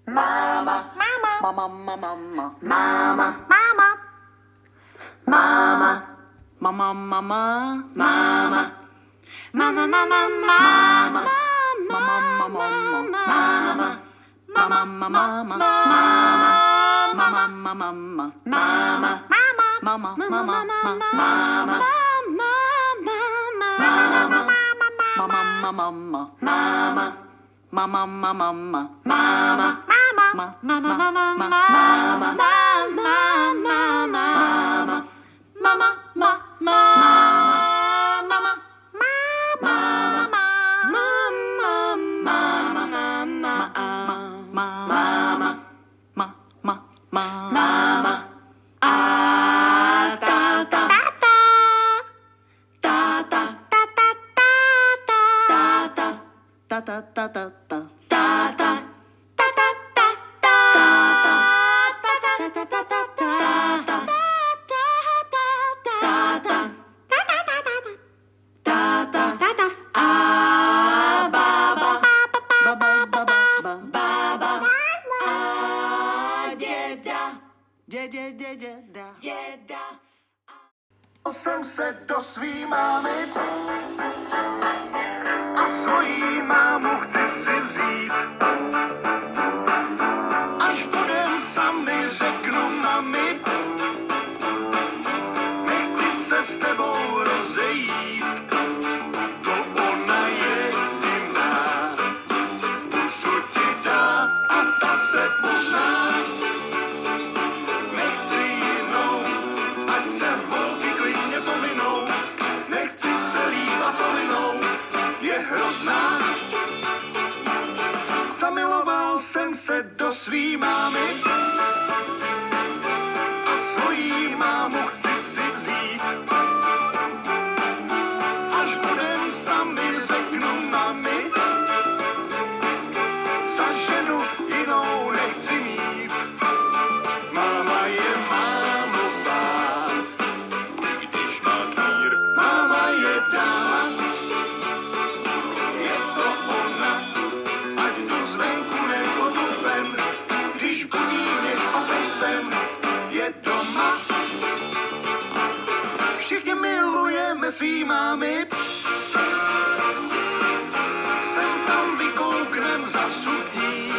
Máma, Máma, mama, mama, mama, máma, máma, mama, mama, mama, mama, máma, máma, máma, mama, máma, mama, mama, mama, mama, mama, mama, mama, mama, mama, mama, Jsem se do svý mámy a svojí mámu chci si vzít. Až budem sami, řeknu mami, nechci se s tebou rozejít. To ona jediná, pusu ti dá a ta se pozná. Nechci jinou, ať se holky klidně pominou. Nechci se líbat polinou, je hrozná. Zamiloval jsem se do svý mámy a svojí mámu chci si vzít. Až budem sami, řeknu mami, za ženu jinou nechci mít. Máma je mámová, i když má knír. Máma je dáma, je to ona, ať tu zvenku nebo tu ven. Když budí mě špatný sen, je doma. Všichni milujeme svý mámy, sem tam vykouknem za sukní.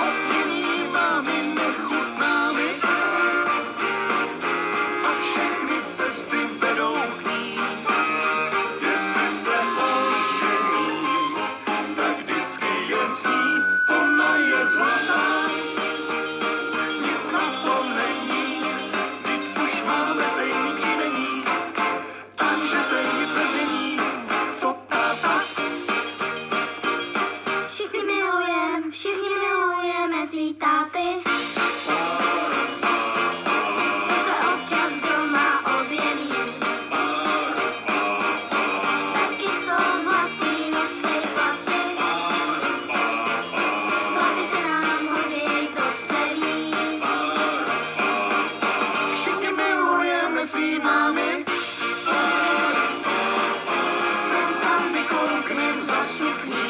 Od jiný mámy nechutnáme a všechny cesty vedou k ní. Jestli se ožením, tak vždycky jen s ní, ona je zlatá. Nic na to není, teď už máme stejný příjmení, takže se nic nezmění, co táta. všichni milujeme svý táty. To se občas doma objeví. Taky jsou zlatý, nosej platy. Platy se nám hodí, to se ví. Všichni milujeme svý mámy, sem tam vykouknem za sukní.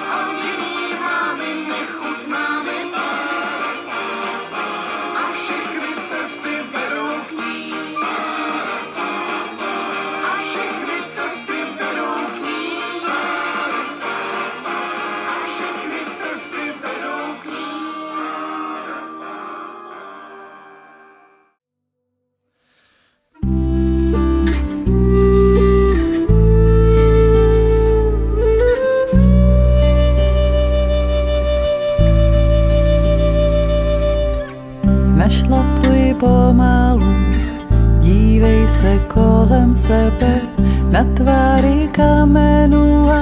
A jiný mámy nechutnáme a všechny cesty vedou k ní. A všechny cesty vedou k ní. A všechny cesty vedou k ní. Našlapuj pomalu, dívej se kolem sebe, na tváři kamenu a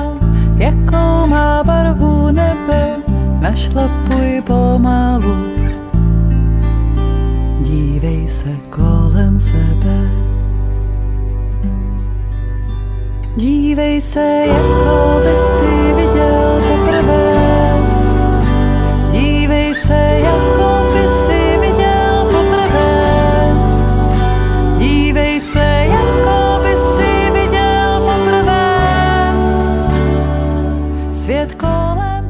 jakou má barvu nebe. Našlapuj pomalu, dívej se kolem sebe. Dívej se, jako by si viděl poprvé. Dívej se, jako by si viděl poprvé. Dívej se, jako by si viděl poprvé. svět kolem